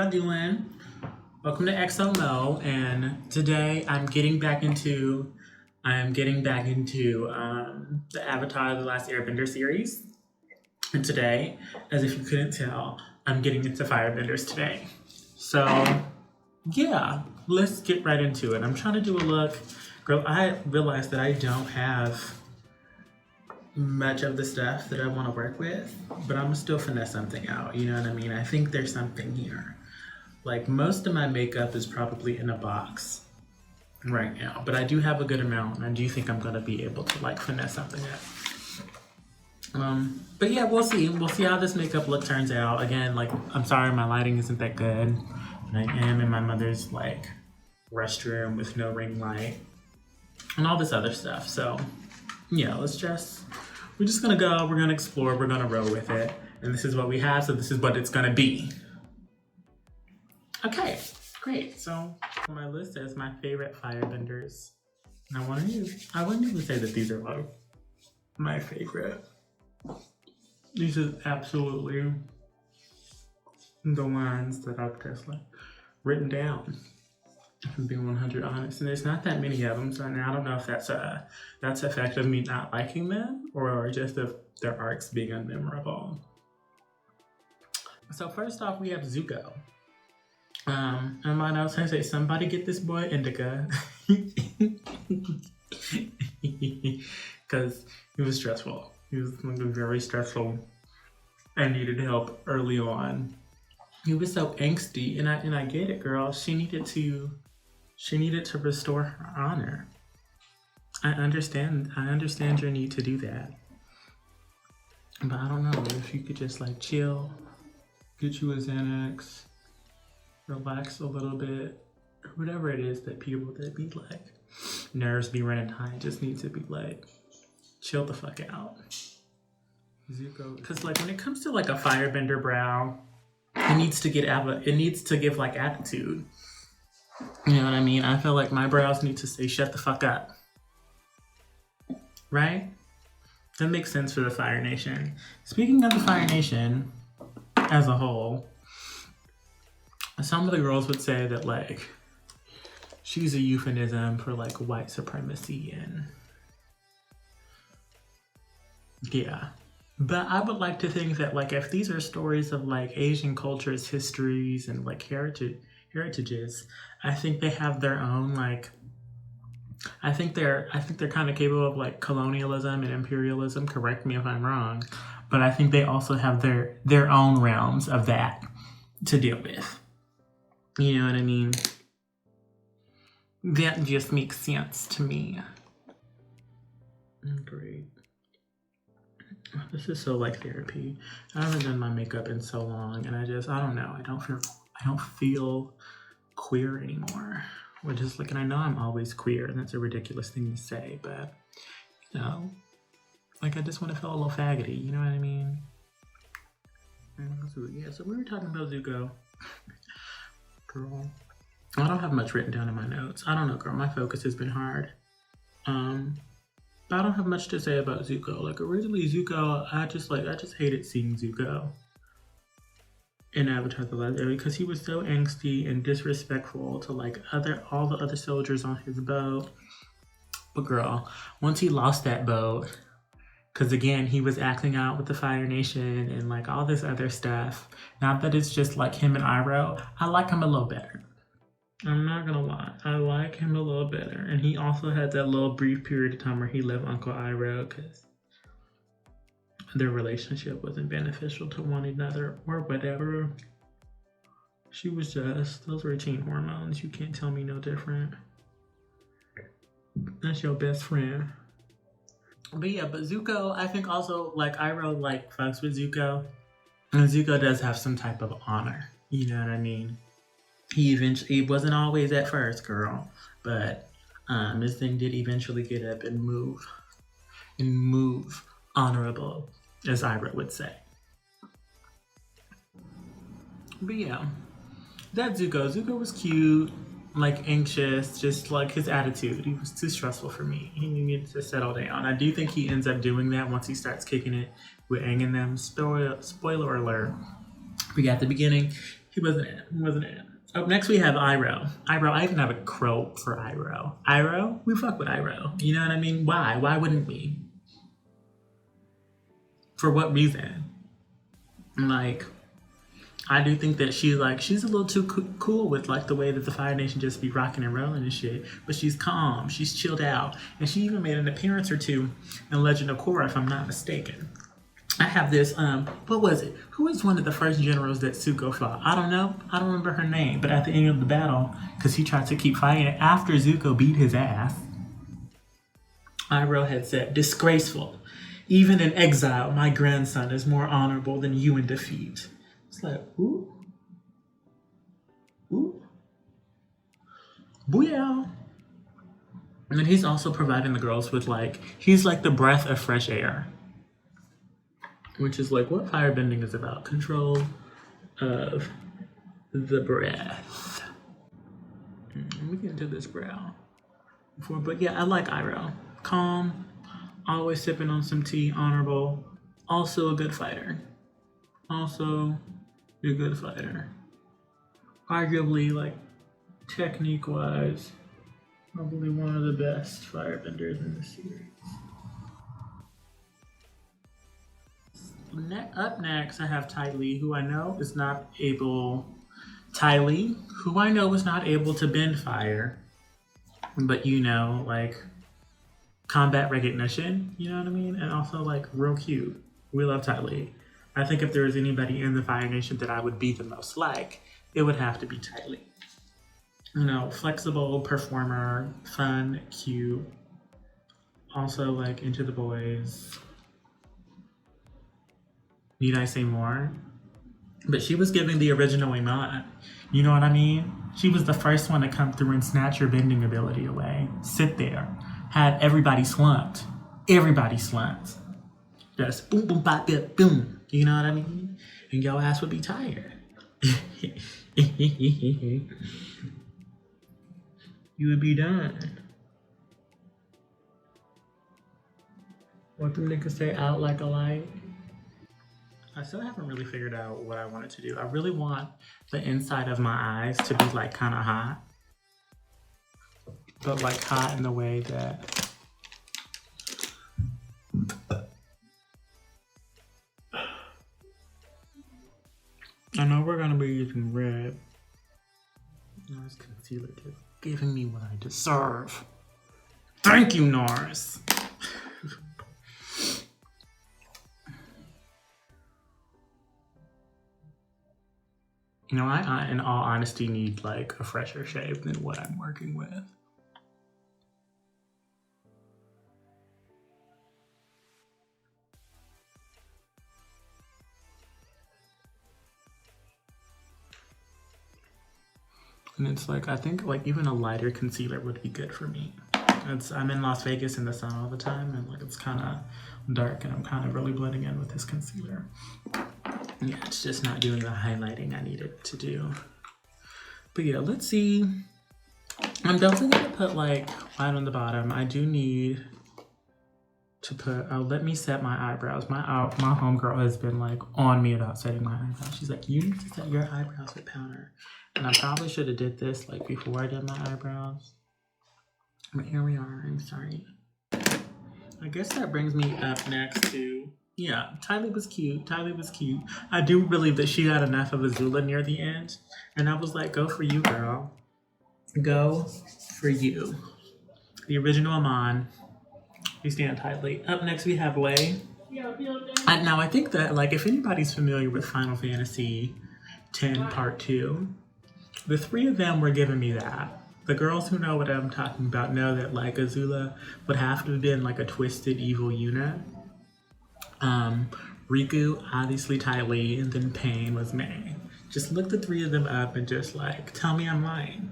y'all doing? Welcome to XOMO, and today I'm getting back into the Avatar: The Last Airbender series. And today, as if you couldn't tell, I'm getting into Firebenders today. So yeah, let's get right into it. I'm trying to do a look. Girl, I realized that I don't have much of the stuff that I want to work with, but I'm still finesse something out. You know what I mean? I think there's something here. Like most of my makeup is probably in a box right now, but I do have a good amount, and I do think I'm gonna be able to like finesse something up. But yeah, we'll see. We'll see how this makeup look turns out. Again, like I'm sorry my lighting isn't that good. I am in my mother's like restroom with no ring light and all this other stuff. So yeah, we're just gonna go, we're gonna explore, we're gonna roll with it. And this is what we have, so this is what it's gonna be. Okay, great. So on my list says my favorite firebenders. And I wouldn't even say that these are like my favorite. These are absolutely the ones that I've just like written down. If I'm being 100 honest, and there's not that many of them, so I don't know if that's a effect of me not liking them or just of their arcs being unmemorable. So first off, we have Zuko. And my notes I say, somebody get this boy indica, because he was stressful. He was like very stressful and needed help early on. He was so angsty, and I get it, girl. She needed to restore her honor. I understand your need to do that. But I don't know if you could just like chill, get you a Xanax, relax a little bit, whatever it is that people that be like nerves be running high just need to be like chill the fuck out. Zuko, because like when it comes to like a firebender brow, it needs to give like attitude. You know what I mean? I feel like my brows need to say shut the fuck up. Right? That makes sense for the Fire Nation. Speaking of the Fire Nation as a whole, some of the girls would say that like she's a euphemism for like white supremacy, and yeah. But I would like to think that like if these are stories of like Asian cultures, histories, and like heritages, I think they have their own like I think they're kind of capable of like colonialism and imperialism. Correct me if I'm wrong, but I think they also have their own realms of that to deal with. You know what I mean? That just makes sense to me. Great. This is so like therapy. I haven't done my makeup in so long, and I don't know. I don't feel queer anymore. Or just like, and I know I'm always queer, and that's a ridiculous thing to say, but you know, like I just want to feel a little faggoty. You know what I mean? Yeah. So we were talking about Zuko. Girl, I don't have much written down in my notes. I don't know, girl. My focus has been hard. But I don't have much to say about Zuko. Like originally Zuko, I just hated seeing Zuko in Avatar: The Last Airbender because he was so angsty and disrespectful to like all the other soldiers on his boat. But girl, once he lost that boat, because again he was acting out with the Fire Nation and like all this other stuff. Not that it's just like him and Iroh. I like him a little better. I'm not gonna lie, I like him a little better. And he also had that little brief period of time where he left Uncle Iroh because their relationship wasn't beneficial to one another or whatever. She was those were teen hormones. You can't tell me no different. That's your best friend. But yeah, but Zuko, I think also like Iroh like fucks with Zuko. And Zuko does have some type of honor. You know what I mean? He wasn't always at first, girl, but this thing did eventually get up and move honorable, as Iroh would say. But yeah, that Zuko was cute, like anxious, just like his attitude. He was too stressful for me. He needed to settle down. I do think he ends up doing that once he starts kicking it with Aang and them. Spoiler alert. But yeah, at the beginning, He wasn't it. He wasn't it. Up next we have Iroh. Iroh, I even have a crow for Iroh. Iroh? We fuck with Iroh. You know what I mean? Why? Why wouldn't we? For what reason? Like, I do think that she's a little too cool with like the way that the Fire Nation just be rocking and rolling and shit. But she's calm, she's chilled out, and she even made an appearance or two in Legend of Korra, if I'm not mistaken. I have this, what was it? Who was one of the first generals that Zuko fought? I don't know. I don't remember her name. But at the end of the battle, because he tried to keep fighting it after Zuko beat his ass, Iroh had said, disgraceful. Even in exile, my grandson is more honorable than you in defeat. It's like, ooh. Ooh. Booyah. And then he's also providing the girls with he's like the breath of fresh air. Which is like what firebending is about. Control of the breath. Let me get into this brow. But yeah, I like Iroh. Calm, always sipping on some tea, honorable. Also a good fighter. Arguably, technique-wise, probably one of the best firebenders in the series. Up next, I have Ty Lee, who I know is not able to bend fire, but combat recognition, you know what I mean? And also real cute. We love Ty Lee. I think if there was anybody in the Fire Nation that I would be the most like, it would have to be Ty Lee. Flexible performer, fun, cute, also into the boys. Need I say more? But she was giving the original Iman. You know what I mean? She was the first one to come through and snatch your bending ability away. Sit there. Had everybody slumped. Just boom, boom, bop, bip, boom. You know what I mean? And your ass would be tired. You would be done. What them niggas say, out like a light? I still haven't really figured out what I wanted to do. I really want the inside of my eyes to be kind of hot. But hot in the way that... I know we're gonna be using red. Nice concealer tip. Giving me what I deserve. Thank you, Norris. I in all honesty need a fresher shave than what I'm working with. And it's I think even a lighter concealer would be good for me. I'm in Las Vegas in the sun all the time, and it's kind of dark, and I'm kind of really blending in with this concealer. Yeah, it's just not doing the highlighting I need it to do. But yeah, let's see. I'm definitely gonna put white on the bottom. I do need to put, let me set my eyebrows. My homegirl has been on me about setting my eyebrows. She's like, you need to set your eyebrows with powder. And I probably should have did this before I did my eyebrows. But here we are, I'm sorry. I guess that brings me up next to, yeah, Ty Lee was cute. I do believe that she got enough of Azula near the end. And I was like, go for you, girl. Go for you. The original Amon. We stand Ty Lee. Up next we have Lei. Now I think that if anybody's familiar with Final Fantasy X Part 2, the three of them were giving me that. The girls who know what I'm talking about know that Azula would have to have been a twisted evil unit. Riku, obviously Ty Lee, and then Pain was May. Just look the three of them up and just tell me I'm lying.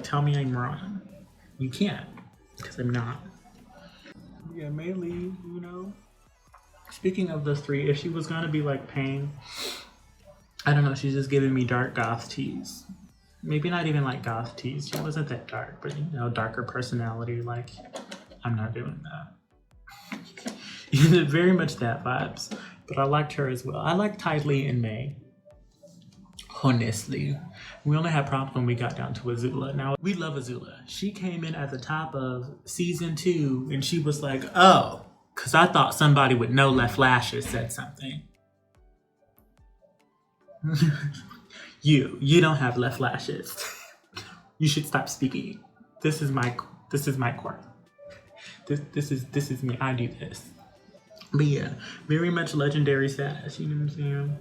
Tell me I'm wrong. You can't, because I'm not. Yeah, Mei Lee, Speaking of those three, if she was gonna be Pain, I don't know, she's just giving me dark goth tease. Maybe not even goth tease. She wasn't that dark, but darker personality. I'm not doing that. Very much that vibes. But I liked her as well. I like Ty Lee and May. Honestly, we only had problems when we got down to Azula. Now, we love Azula. She came in at the top of season 2 and she was like, oh, because I thought somebody with no left lashes said something. You don't have left lashes. You should stop speaking. This is my court. This is me. I do this. But yeah, very much legendary status, you know what I'm saying?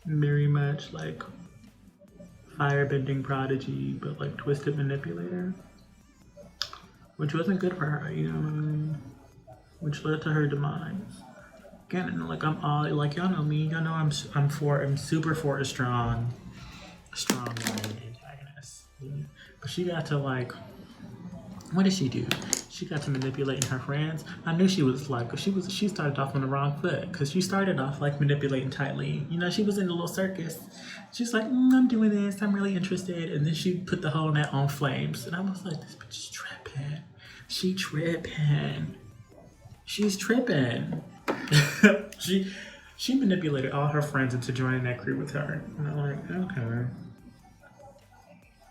Very much like firebending prodigy, but like twisted manipulator. Which wasn't good for her, you know what I mean? Which led to her demise. Again, like I'm all like y'all know me, y'all know I'm super for a strong antagonist. Yeah. But she got to like, what did she do? She got to manipulating her friends. I knew she was like, she started off on the wrong foot because she started off like manipulating tightly. You know, she was in a little circus. She's like, I'm doing this. I'm really interested. And then she put the whole net on flames. And I was like, this bitch is tripping. She's tripping. She manipulated all her friends into joining that crew with her. And I'm like, okay.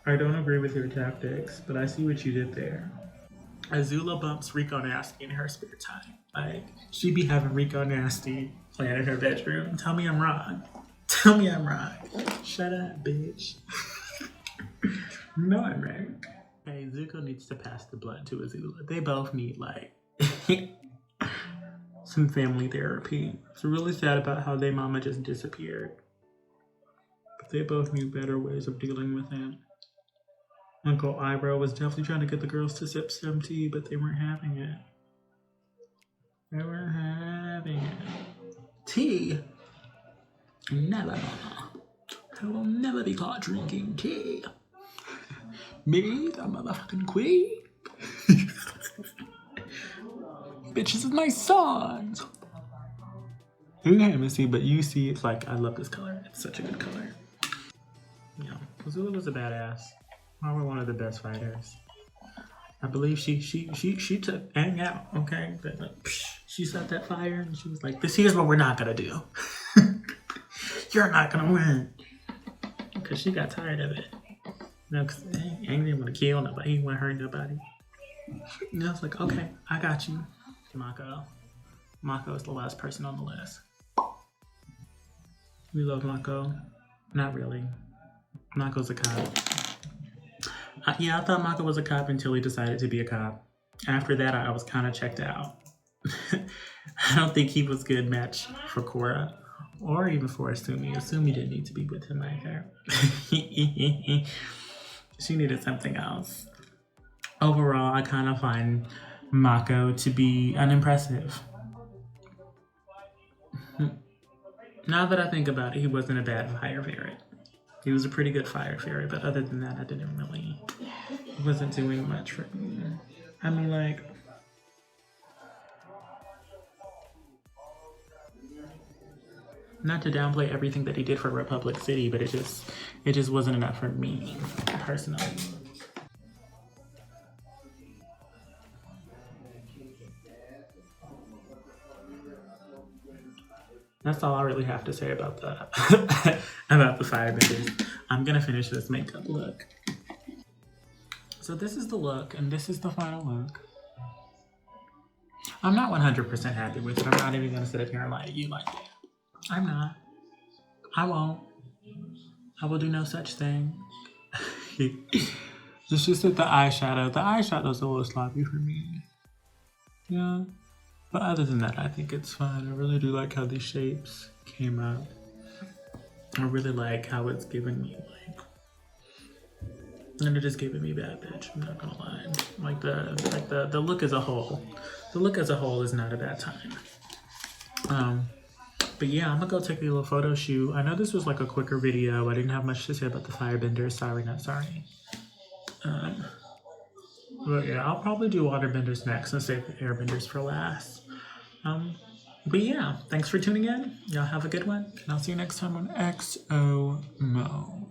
I don't agree with your tactics, but I see what you did there. Azula bumps Rico Nasty in her spare time. Like, she be having Rico Nasty playing in her bedroom. Tell me I'm wrong. Tell me I'm wrong. Shut up, bitch. No, I'm right. Hey, Zuko needs to pass the blood to Azula. They both need, like, some family therapy. It's really sad about how their mama just disappeared. But they both need better ways of dealing with him. Uncle Eyebrow was definitely trying to get the girls to sip some tea, but they weren't having it. They weren't having it. Tea? Never. I will never be caught drinking tea. Me, the motherfucking queen? Bitch, this is my songs. You can't even see, but you see, it's like, I love this color. It's such a good color. Yeah, Azula was a badass. Probably one of the best fighters. I believe she took Aang out, okay? She set that fire and she was like, this here's what we're not gonna do. You're not gonna win. Because she got tired of it. No, because Aang didn't want to kill nobody. He didn't want to hurt nobody. And I was like, okay, I got you. Mako. Mako is the last person on the list. We love Mako. Not really. Mako's a cop. Yeah, I thought Mako was a cop until he decided to be a cop. After that, I was kind of checked out. I don't think he was a good match for Korra. Or even for Asumi. Asumi didn't need to be with him either. She needed something else. Overall, I kind of find Mako to be unimpressive. Now that I think about it, he wasn't a bad fire ferret. He was a pretty good fire fairy, but other than that, I didn't really, he wasn't doing much for me. I mean, like, not to downplay everything that he did for Republic City, but it just wasn't enough for me, personally. That's all I really have to say about the about the firebenders. I'm gonna finish this makeup look. So this is the look, and this is the final look. I'm not 100% happy with it. I'm not even gonna sit up here and lie to you like that. I'm not. I won't. I will do no such thing. It's just that the eyeshadow's a little sloppy for me. Yeah. But other than that, I think it's fun. I really do like how these shapes came out. I really like how it's giving me like, and it is giving me bad bitch. I'm not gonna lie. Like the look as a whole. The look as a whole is not a bad time. But yeah, I'm gonna go take a little photo shoot. I know this was like a quicker video. I didn't have much to say about the firebenders. Sorry, not sorry. But yeah, I'll probably do waterbenders next and save the airbenders for last. But yeah, thanks for tuning in. Y'all have a good one. And I'll see you next time on XO Mo.